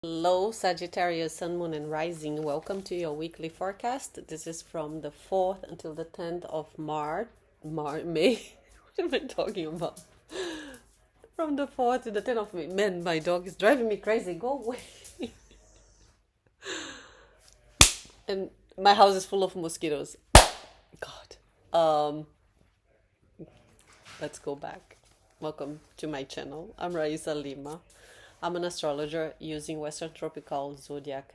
Hello, Sagittarius, Sun, Moon, and Rising. Welcome to your weekly forecast. This is from the 4th until the 10th of May. What am I talking about? From the 4th to the 10th of May. Man, my dog is driving me crazy. Go away. And my house is full of mosquitoes. God. Let's go back. Welcome to my channel. I'm Raissa Lima. I'm an astrologer using Western Tropical Zodiac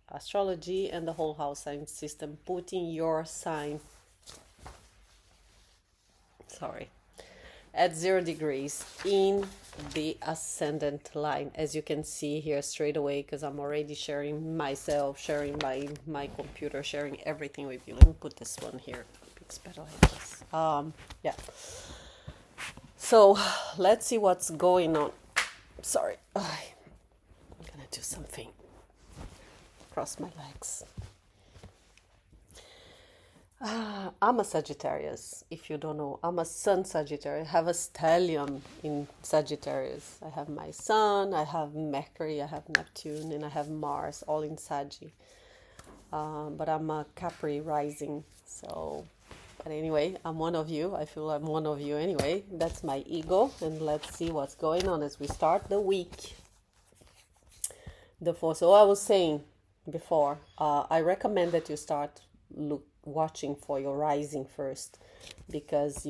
astrology and the whole house sign system, putting your sign, at 0 degrees in the ascendant line, as you can see here straight away, because I'm already sharing myself, sharing my computer, sharing everything with you. Let me put this one here. It's better like this. Yeah. So let's see what's going on. Sorry, I'm gonna do something. Cross my legs. I'm a Sagittarius. If you don't know, I'm a Sun Sagittarius. I have a stellium in Sagittarius. I have my Sun, I have Mercury, I have Neptune, and I have Mars, all in Saggy. But I'm a Capri rising. But anyway, I'm one of you. I feel I'm one of you anyway. That's my ego. And let's see what's going on as we start the week. So I was saying before, I recommend that you start watching for your rising first, because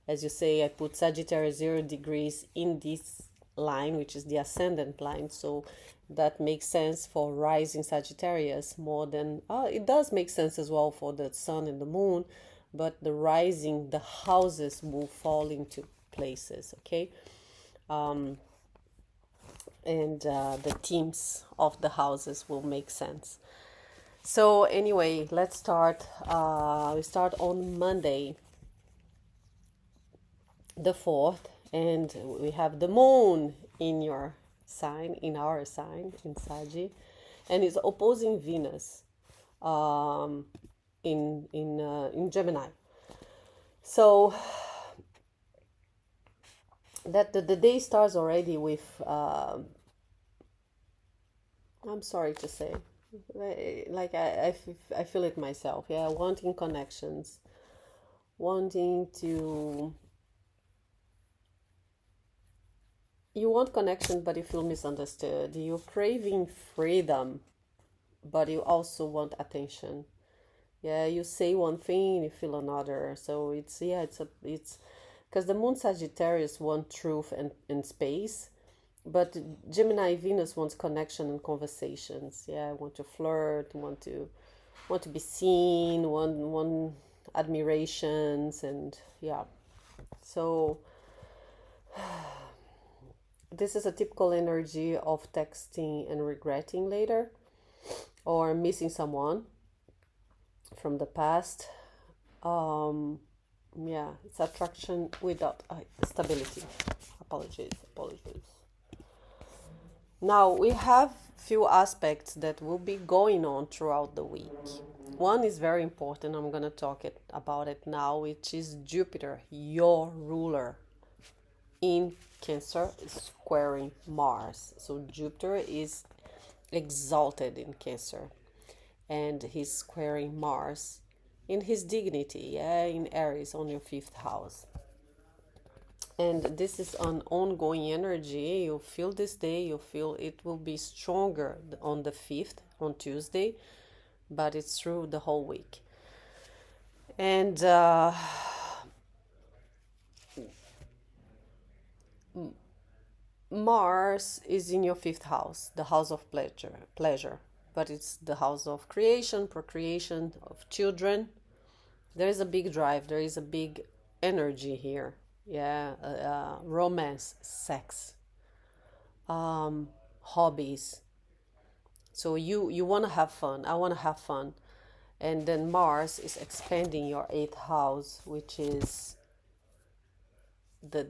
as you say, I put Sagittarius 0 degrees in this line, which is the ascendant line. So that makes sense for rising Sagittarius more than, it does make sense as well for the sun and the moon, but the rising, the houses will fall into places, okay? And the themes of the houses will make sense. So anyway, let's start. We start on Monday, the 4th, and we have the moon in your sign, in our sign, in Saggy, and it's opposing Venus in Gemini. So that the day starts already with I'm sorry to say, like I feel it myself, yeah, wanting connections, wanting to, you want connection but you feel misunderstood, you're craving freedom but you also want attention. Yeah, you say one thing and you feel another. So it's because the moon Sagittarius wants truth and space, but Gemini Venus wants connection and conversations. Yeah, I want to flirt, want to be seen, want admirations, and yeah. So this is a typical energy of texting and regretting later, or missing someone from the past. Yeah, it's attraction without stability. Apologies. Now we have few aspects that will be going on throughout the week. One is very important. I'm going to talk about it now, which is Jupiter, your ruler, in Cancer, squaring Mars. So Jupiter is exalted in Cancer, and he's squaring Mars in his dignity, yeah, in Aries, on your 5th house. And this is an ongoing energy. You feel this day, you feel it will be stronger on the 5th, on Tuesday, but it's through the whole week. And Mars is in your 5th house, the house of pleasure, but it's the house of creation, procreation, of children. There is a big drive, there is a big energy here. Yeah, romance, sex, hobbies. So you want to have fun, I want to have fun. And then Mars is expanding your 8th house, which is the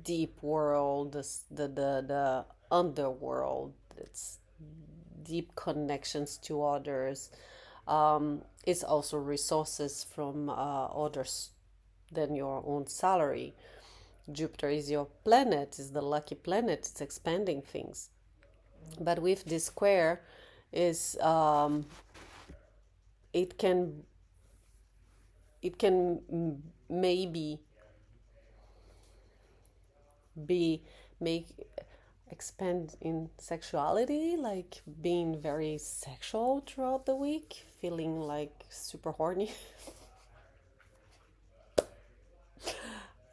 deep world, the underworld. It's deep connections to others. It's also resources from others than your own salary. Jupiter is your planet, is the lucky planet. It's expanding things. But with this square, is it can maybe be make expand in sexuality, like being very sexual throughout the week, feeling like super horny.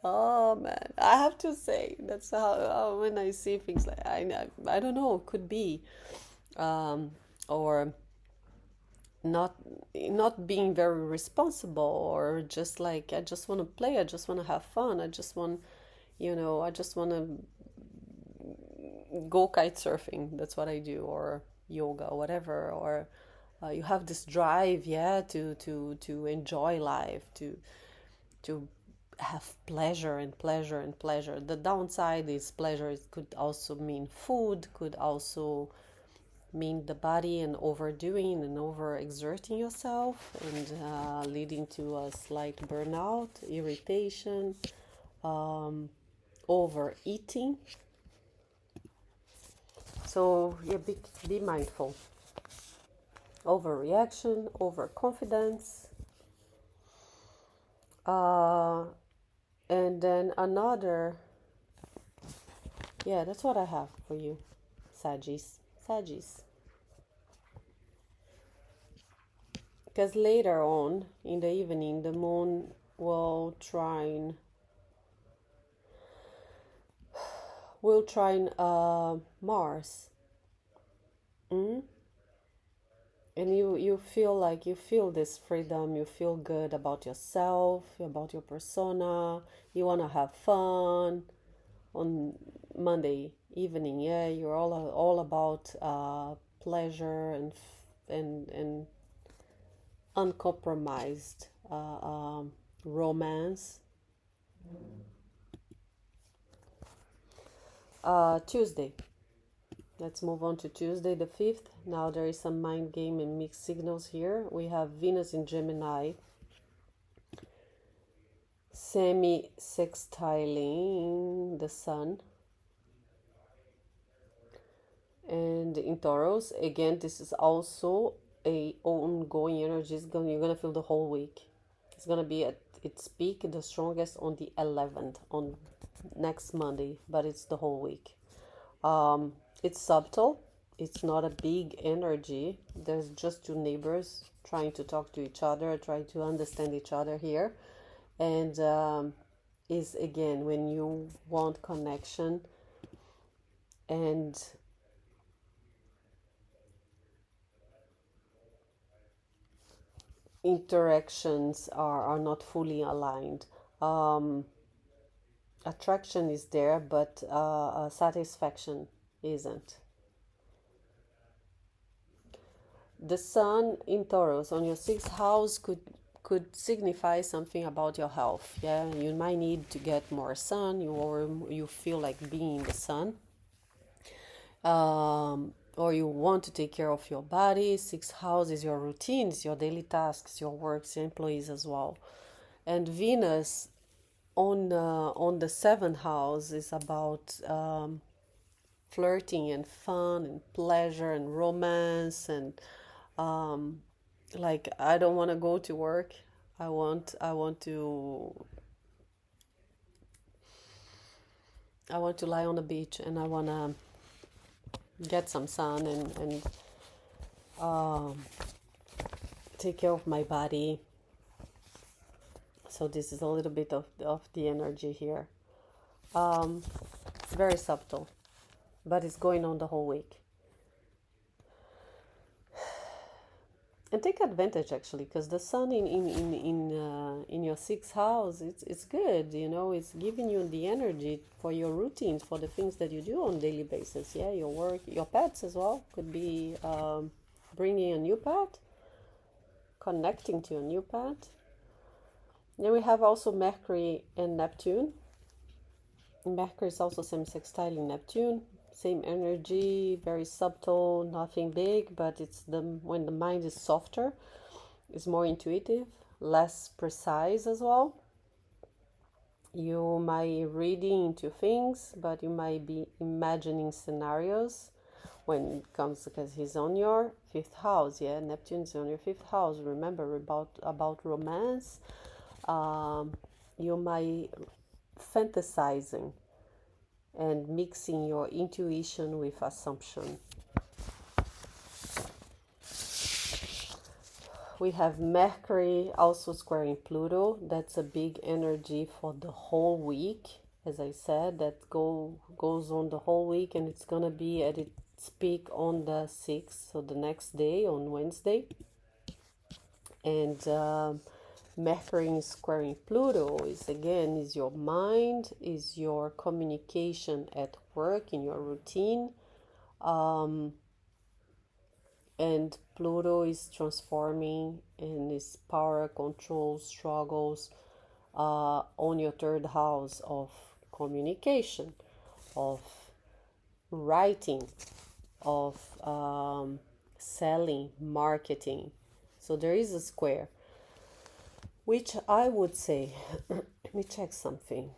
Oh man, I have to say that's how when I see things like I don't know, could be um, or not not being very responsible, or just like I just want to play, I just want to have fun, I just want, I just want to go kite surfing. That's what I do, or yoga, whatever. Or you have this drive, yeah, to enjoy life, to have pleasure and pleasure and pleasure. The downside is pleasure. It could also mean food, could also mean the body and overdoing and overexerting yourself, and leading to a slight burnout, irritation, overeating. So yeah, be mindful. Overreaction, overconfidence. Uh, and then another, yeah, that's what I have for you, Sagittarius. Sagittarius. Because later on in the evening, the moon will trine Mars. Mm? And you feel like you feel this freedom, you feel good about yourself, about your persona, you want to have fun on Monday evening. Yeah, you're all about pleasure and uncompromised romance. Tuesday. Let's move on to Tuesday the 5th. Now there is some mind game and mixed signals here. We have Venus in Gemini, semi-sextiling the Sun. And in Taurus, again, this is also a ongoing energy. You're gonna feel the whole week. It's gonna be at its peak, the strongest on the 11th, on next Monday, but it's the whole week. It's subtle. It's not a big energy. There's just two neighbors trying to talk to each other, trying to understand each other here, and is again when you want connection and interactions are not fully aligned. Um, Attraction is there, but satisfaction isn't. The Sun in Taurus on your sixth house could signify something about your health. Yeah, you might need to get more sun. You feel like being the sun, or you want to take care of your body. Sixth house is your routines, your daily tasks, your works, your employees as well. And Venus on the seventh house is about flirting and fun and pleasure and romance and um, like I don't want to go to work. I want to lie on the beach, and I want to get some sun and um, take care of my body. So this is a little bit of the energy here. It's very subtle, but it's going on the whole week. And take advantage actually, because the sun in your sixth house, it's good. It's giving you the energy for your routines, for the things that you do on a daily basis. Yeah, your work, your pets as well. Could be bringing a new pet, connecting to a new pet. Then we have also Mercury and Neptune. Mercury is also semi-sextiling Neptune. Same energy, very subtle, nothing big, but it's when the mind is softer, it's more intuitive, less precise as well. You might be reading into things, but you might be imagining scenarios when it comes, because he's on your fifth house. Yeah, Neptune's on your fifth house. Remember about romance. You might fantasizing and mixing your intuition with assumption. We have Mercury also squaring Pluto. That's a big energy for the whole week. As I said, that goes on the whole week, and it's gonna be at its peak on the 6th, so the next day on Wednesday. And Mercury squaring Pluto is your mind, is your communication at work, in your routine. And Pluto is transforming and is power, control, struggles on your third house of communication, of writing, of selling, marketing. So there is a square, which I would say, let me check something.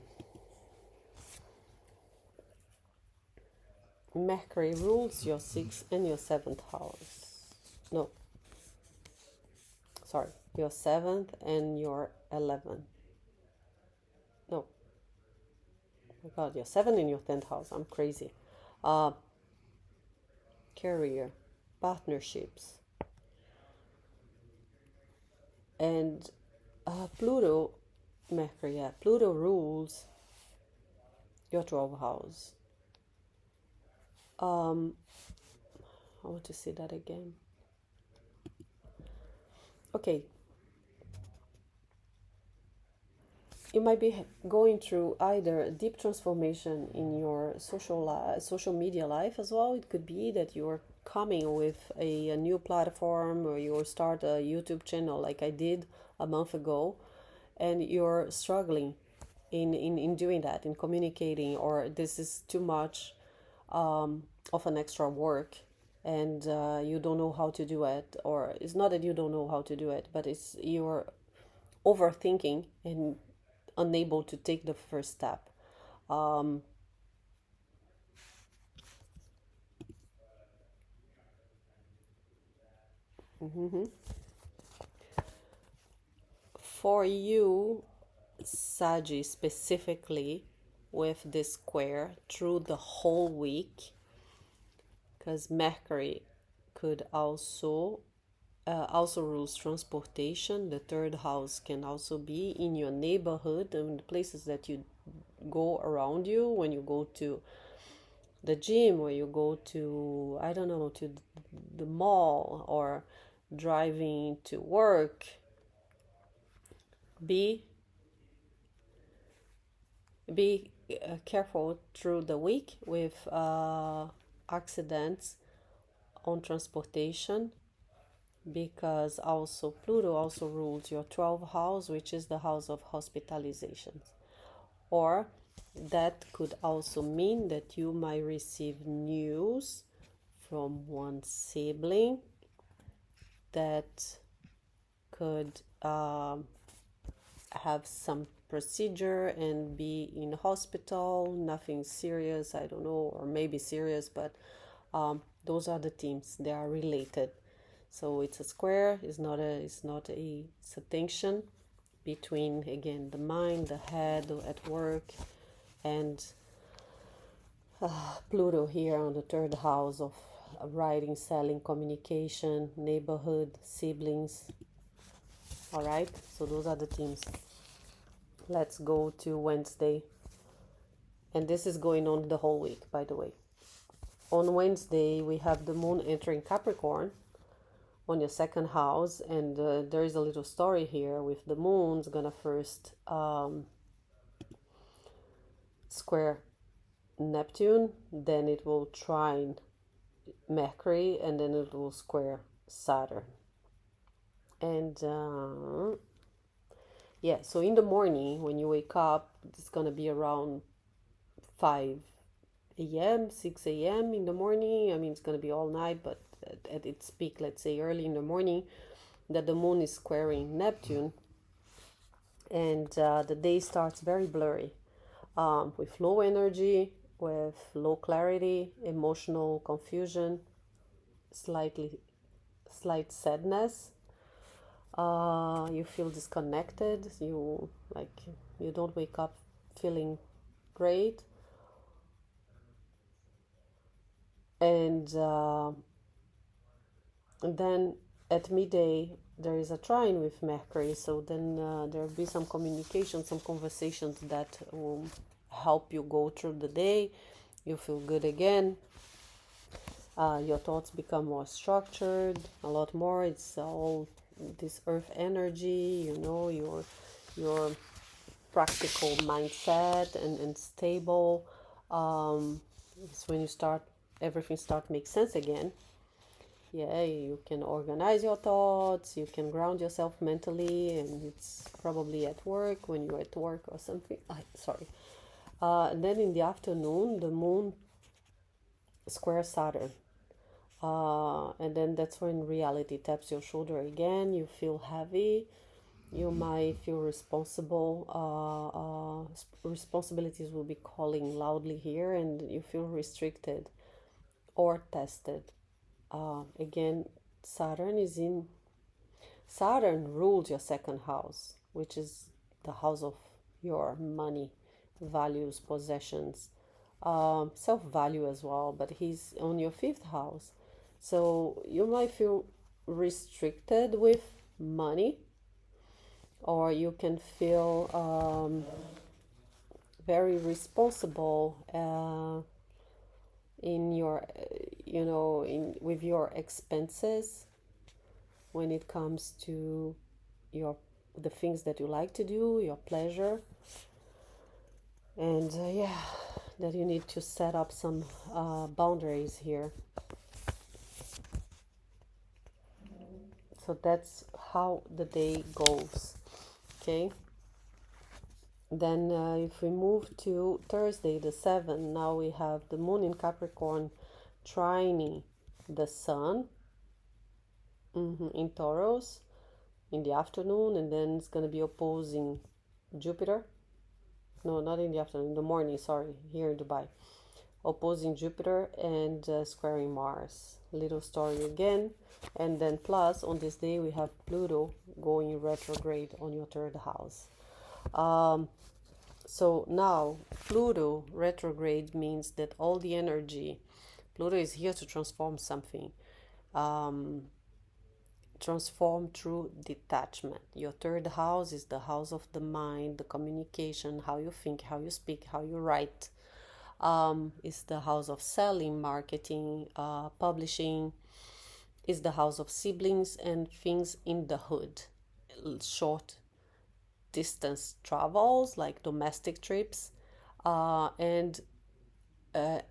Mercury rules your 6th and your 7th house. No, sorry, your 7th and your 11th. No, oh my God, your 7th and your 10th house. I'm crazy. Career, partnerships, and Pluto, Mercury. Yeah, Pluto rules your 12th house. I want to see that again. Okay, you might be going through either a deep transformation in your social media life as well. It could be that you're coming with a new platform, or you start a YouTube channel like I did a month ago, and you're struggling in doing that, in communicating, or this is too much of an extra work, and you don't know how to do it. Or it's not that you don't know how to do it, but it's you're overthinking and unable to take the first step. For you, Sagi, specifically with this square through the whole week, because Mercury could also rules transportation. The third house can also be in your neighborhood and the places that you go around you, when you go to the gym, or you go to, I don't know, to the mall, or driving to work. Be careful through the week with accidents on transportation, because also Pluto also rules your 12th house, which is the house of hospitalizations. Or that could also mean that you might receive news from one sibling that could have some procedure and be in hospital. Nothing serious, I don't know, or maybe serious, but those are the themes. They are related. So it's a square. It's not a tension between, again, the mind, the head at work, and Pluto here on the third house of writing, selling, communication, neighborhood, siblings. All right, so those are the themes. Let's go to Wednesday. And this is going on the whole week, by the way. On Wednesday, we have the moon entering Capricorn on your second house. And there is a little story here with the moon's gonna first square Neptune, then it will trine Mercury, and then it will square Saturn. And yeah, so in the morning when you wake up, it's gonna be around 5 a.m., 6 a.m. in the morning. I mean, it's gonna be all night, but at its peak, let's say early in the morning, that the moon is squaring Neptune, and the day starts very blurry, with low energy, with low clarity, emotional confusion, slightly slight sadness. You feel disconnected. You don't wake up feeling great, and then at midday there is a trine with Mercury. So then there will be some communication, some conversations that will help you go through the day. You feel good again. Your thoughts become more structured, a lot more. It's all this earth energy, your practical mindset and stable. It's when you start, everything start make sense again. Yeah, you can organize your thoughts, you can ground yourself mentally, and it's probably at work, when you're at work or something. Sorry. And then in the afternoon, the moon square Saturn. And then that's when reality taps your shoulder again. You feel heavy. You might feel responsible. Responsibilities will be calling loudly here, and you feel restricted or tested. Again, Saturn is in. Saturn rules your second house, which is the house of your money, values, possessions, self value as well. But he's on your fifth house. So you might feel restricted with money, or you can feel very responsible in your, in with your expenses when it comes to your the things that you like to do, your pleasure, and yeah, that you need to set up some boundaries here. So that's how the day goes. Okay. Then if we move to Thursday the 7th, now we have the moon in Capricorn trining the sun in Taurus in the afternoon, and then it's going to be opposing Jupiter. No, not in the afternoon, in the morning, sorry, here in Dubai. Opposing Jupiter and squaring Mars. Little story again. And then plus on this day we have Pluto going retrograde on your third house. So now Pluto retrograde means that all the energy, Pluto is here to transform something. Transform through detachment. Your third house is the house of the mind, the communication, how you think, how you speak, how you write. It's the house of selling, marketing, publishing. Is the house of siblings and things in the hood. Short distance travels like domestic trips, and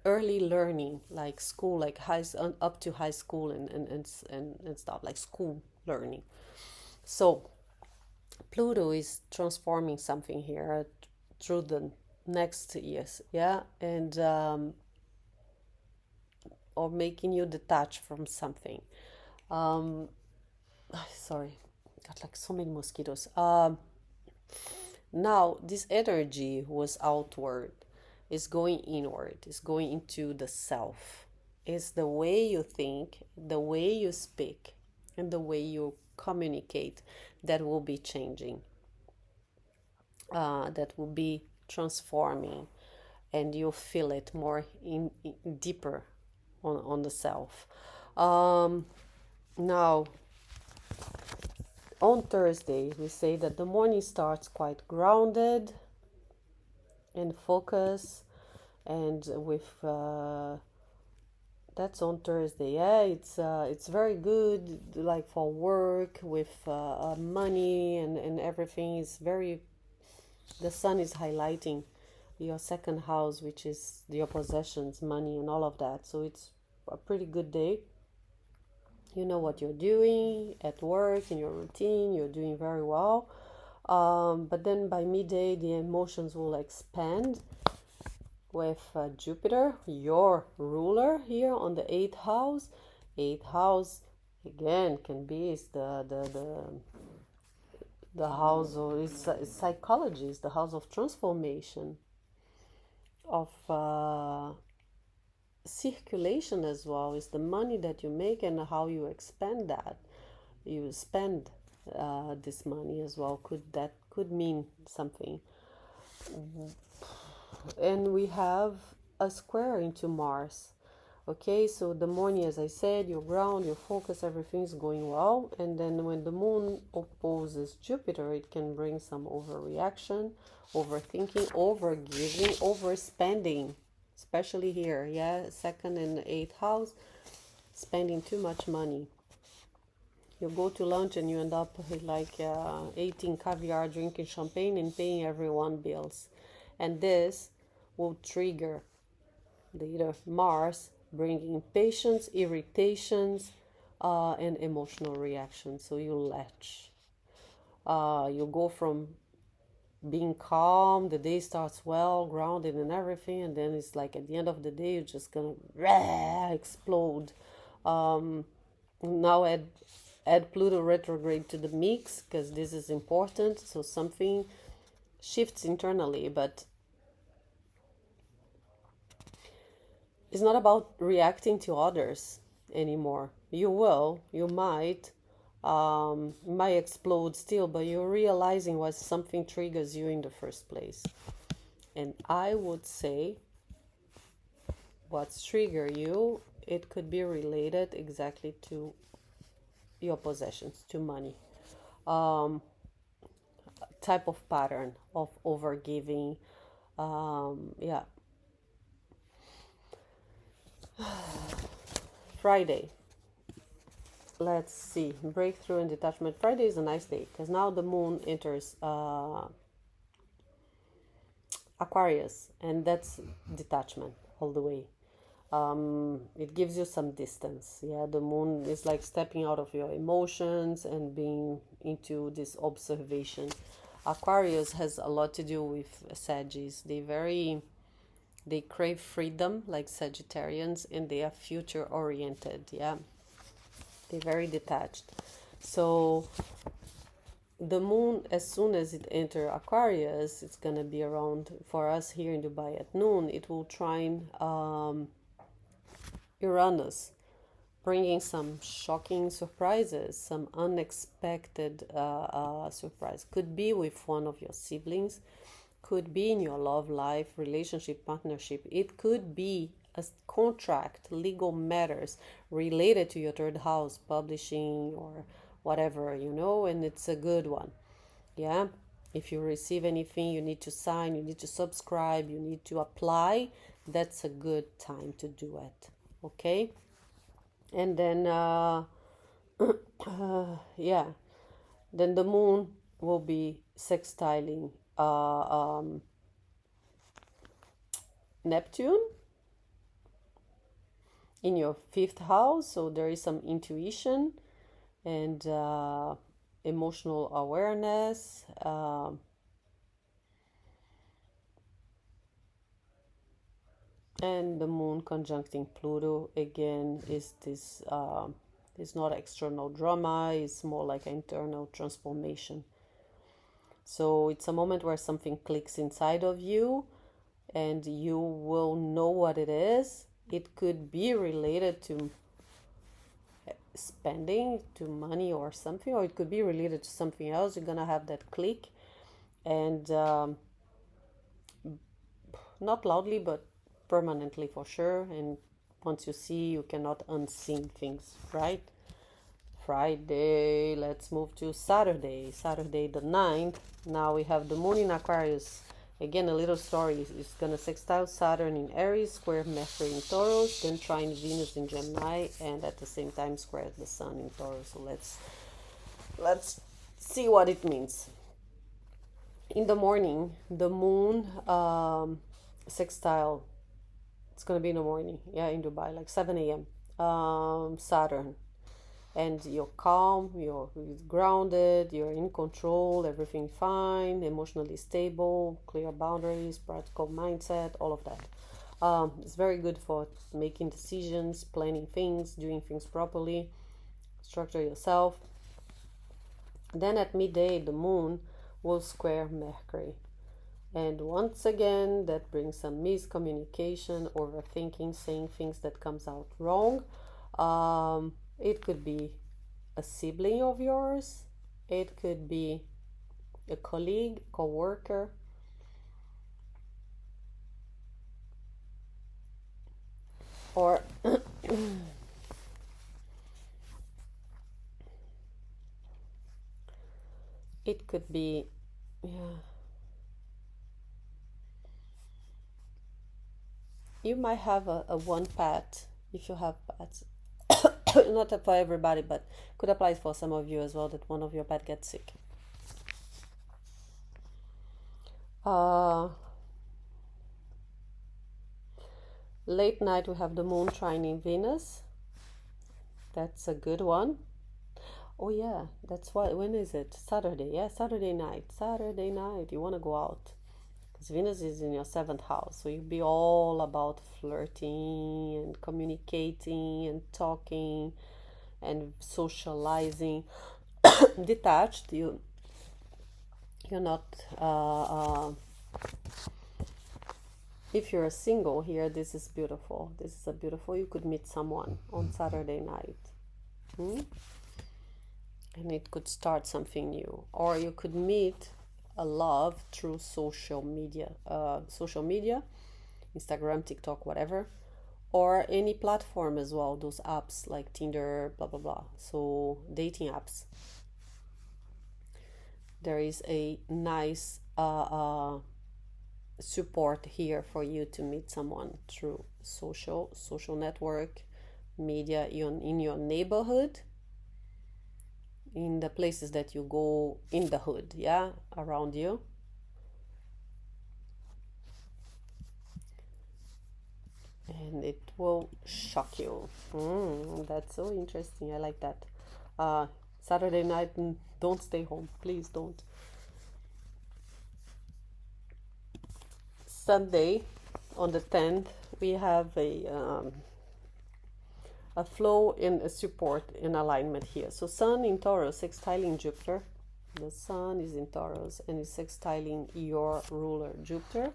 early learning like school, like up to high school and stuff like school learning. So Pluto is transforming something here through the next years, yeah, and or making you detach from something. Sorry, got like so many mosquitoes. Now this energy was outward, is going inward, is going into the self. Is the way you think, the way you speak, and the way you communicate that will be changing, that will be transforming, and you'll feel it more in deeper on the self. Now on Thursday, we say that the morning starts quite grounded and focus, and with that's on Thursday. Yeah, it's very good, like for work with money and everything. Is very, the sun is highlighting your second house, which is your possessions, money, and all of that. So it's a pretty good day. You know what you're doing at work, in your routine, you're doing very well. But then by midday, the emotions will expand with Jupiter, your ruler, here on the 8th house. 8th house, again, can be is the house of is psychology, is the house of transformation. of circulation as well. Is the money that you make and how you expend that. You spend this money as well. Could mean something. And we have a square into Mars. Okay, so the morning, as I said, your ground, your focus, everything's going well. And then when the moon opposes Jupiter, it can bring some overreaction, overthinking, overgiving, overspending, especially here. Yeah, second and eighth house, spending too much money. You go to lunch and you end up with like eating caviar, drinking champagne, and paying everyone bills. And this will trigger the Mars, bringing impatience, irritations, and emotional reactions. So you latch. You go from being calm, the day starts well, grounded and everything, and then it's like at the end of the day, you're just gonna explode. Now add Pluto retrograde to the mix because this is important. So something shifts internally, but it's not about reacting to others anymore. You might explode still, but you're realizing why something triggers you in the first place. And I would say what's trigger you, it could be related exactly to your possessions, to money. Type of pattern of overgiving. Yeah. Friday. Let's see. Breakthrough and detachment. Friday is a nice day because now the moon enters Aquarius, and that's detachment all the way. It gives you some distance. Yeah, the moon is like stepping out of your emotions and being into this observation. Aquarius has a lot to do with Sagittarius. They crave freedom like Sagittarians, and they are future oriented. Yeah, they're very detached. So the moon, as soon as it enters Aquarius, it's gonna be around for us here in Dubai at noon. It will trine Uranus, bringing some shocking surprises, some unexpected surprise. Could be with one of your siblings, could be in your love life, relationship, partnership. It could be a contract, legal matters related to your third house, publishing or whatever, and it's a good one. Yeah. If you receive anything, you need to sign, you need to subscribe, you need to apply. That's a good time to do it. Okay. And then yeah, then the moon will be sextiling Neptune in your fifth house. So there is some intuition and emotional awareness. And the moon conjuncting Pluto again is this. It's not external drama. It's more like internal transformation. So it's a moment where something clicks inside of you, and you will know what it is. It could be related to spending, to money or something, or it could be related to something else. You're gonna have that click, and not loudly, but permanently for sure. And once you see, you cannot unsee things, right? Friday, let's move to Saturday the 9th. Now we have the moon in Aquarius. Again, a little story. It's gonna sextile Saturn in Aries, square Mercury in Taurus, then trine Venus in Gemini, and at the same time square the Sun in Taurus. So let's see what it means. In the morning, the moon sextile. It's gonna be in the morning, yeah, in Dubai, like 7 a.m. Saturn, and you're calm, you're grounded, you're in control, everything fine, emotionally stable, clear boundaries, practical mindset, all of that. It's very good for making decisions, planning things, doing things properly, structure yourself. Then at midday, the moon will square Mercury. And once again, that brings some miscommunication, overthinking, saying things that comes out wrong. It could be a sibling of yours. It could be a colleague, co-worker, or it could be, yeah, you might have a one pet if you have pets. Not for everybody, but could apply for some of you as well, that one of your pet gets sick. uh Late night, we have the moon trining Venus. That's a good one. Oh yeah, that's why. When is it? Saturday. Yeah, Saturday night. Saturday night. You want to go out because Venus is in your seventh house, so you'll be all about flirting and communicating and talking and socializing. Detached. You're not. If you're a single here, this is beautiful. This is a beautiful. You could meet someone on Saturday night. And it could start something new, or you could meet a love through social media, Instagram, TikTok, whatever, or any platform as well, those apps like Tinder, blah blah blah. So dating apps, there is a nice support here for you to meet someone through social network media in your neighborhood, in the places that you go in the hood, yeah, around you. And it will shock you. That's so interesting. I like that. Saturday night, don't stay home. Please don't. Sunday, on the 10th, we have a flow in a support in alignment here. So Sun in Taurus, sextiling Jupiter. The Sun is in Taurus and is sextiling your ruler, Jupiter.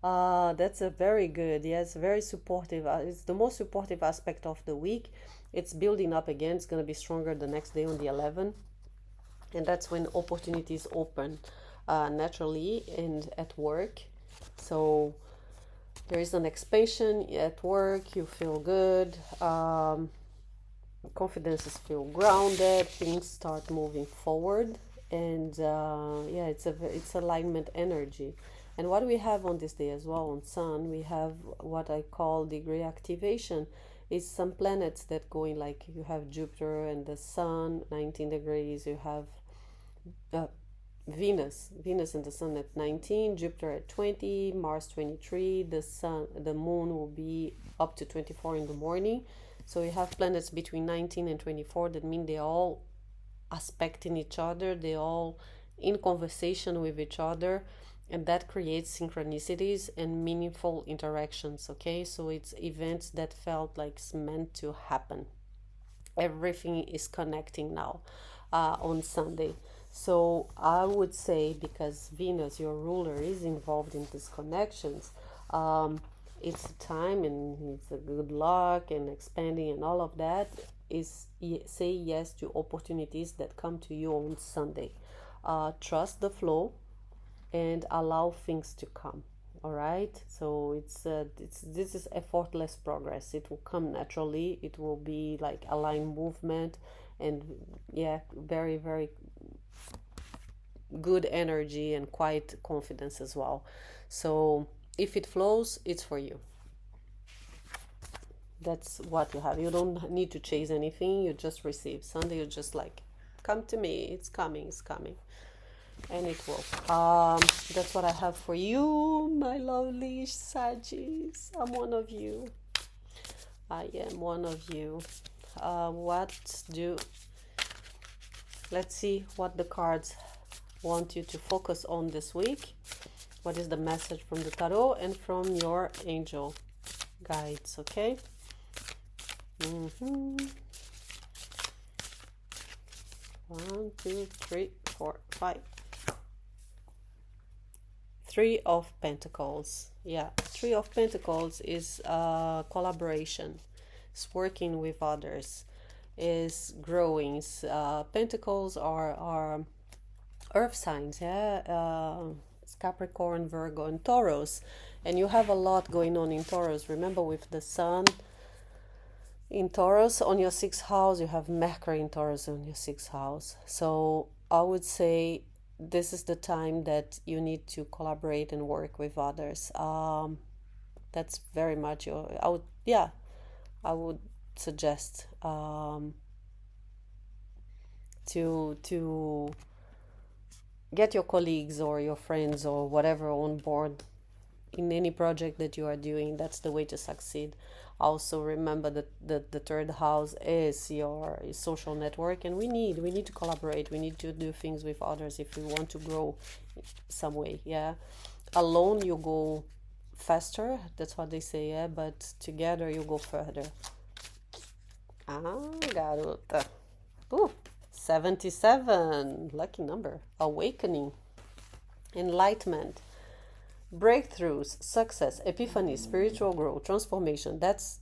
That's a very good, yes, very supportive. It's the most supportive aspect of the week. It's building up again. It's going to be stronger the next day on the 11th. And that's when opportunities open naturally and at work. So there is an expansion at work. You feel good. Confidences feel grounded. Things start moving forward. And yeah, it's alignment energy. And what we have on this day as well on Sun, we have what I call degree activation. Is some planets that go in, like you have Jupiter and the Sun, 19 degrees. You have Venus and the Sun at 19, Jupiter at 20, Mars 23. The Moon will be up to 24 in the morning. So you have planets between 19 and 24. That mean they all aspecting each other. They all in conversation with each other, and that creates synchronicities and meaningful interactions. Okay, so it's events that felt like it's meant to happen. Everything is connecting now on Sunday. So I would say, because Venus, your ruler, is involved in these connections, it's a time and it's a good luck and expanding and all of that. Is say yes to opportunities that come to you on Sunday. Trust the flow and allow things to come. All right, so this is effortless progress. It will come naturally. It will be like aligned movement, and yeah, very very good energy and quiet confidence as well. So if it flows, it's for you. That's what you have. You don't need to chase anything. You just receive. Sunday, you just like, come to me. It's coming. It's coming. And it will. That's what I have for you, my lovely Saggies. I'm one of you. I am one of you. Let's see what the cards want you to focus on this week. What is the message from the tarot and from your angel guides? Okay. 1, 2, 3, 4, 5. Three of Pentacles. Yeah, Three of Pentacles is collaboration. It's working with others. Is growing. Pentacles are earth signs, yeah. It's Capricorn, Virgo, and Taurus. And you have a lot going on in Taurus. Remember, with the Sun in Taurus on your sixth house, you have Mercury in Taurus on your sixth house. So I would say this is the time that you need to collaborate and work with others. That's very much your. I would suggest to get your colleagues or your friends or whatever on board in any project that you are doing. That's the way to succeed. Also remember that the third house is your social network, and we need to collaborate. We need to do things with others if we want to grow some way. Yeah, alone you go faster, that's what they say, yeah, but together you go further. Garota. Ooh, 77, lucky number. Awakening, enlightenment, breakthroughs, success, epiphany, spiritual growth, transformation. That's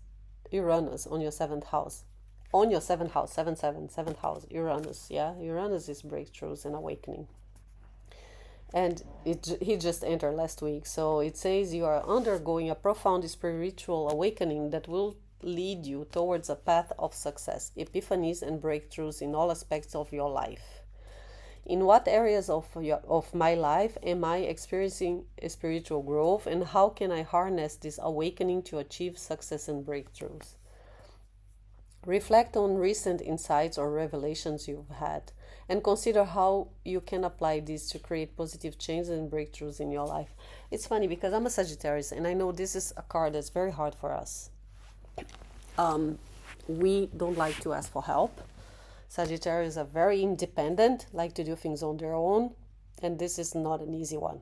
Uranus on your seventh house. On your seventh house, seventh house, Uranus. Yeah, Uranus is breakthroughs and awakening. And he just entered last week. So it says you are undergoing a profound spiritual awakening that will lead you towards a path of success, epiphanies, and breakthroughs in all aspects of your life. In what areas of my life am I experiencing spiritual growth, and how can I harness this awakening to achieve success and breakthroughs? Reflect on recent insights or revelations you've had, and consider how you can apply these to create positive changes and breakthroughs in your life. It's funny because I'm a Sagittarius, and I know this is a card that's very hard for us. We don't like to ask for help. Sagittarius are very independent, like to do things on their own, and this is not an easy one.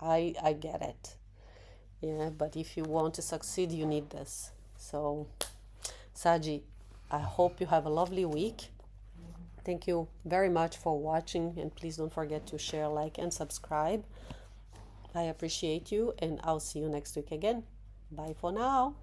I get it. Yeah, but if you want to succeed, you need this. So, Sagi, I hope you have a lovely week. Thank you very much for watching, and please don't forget to share, like, and subscribe. I appreciate you, and I'll see you next week again. Bye for now.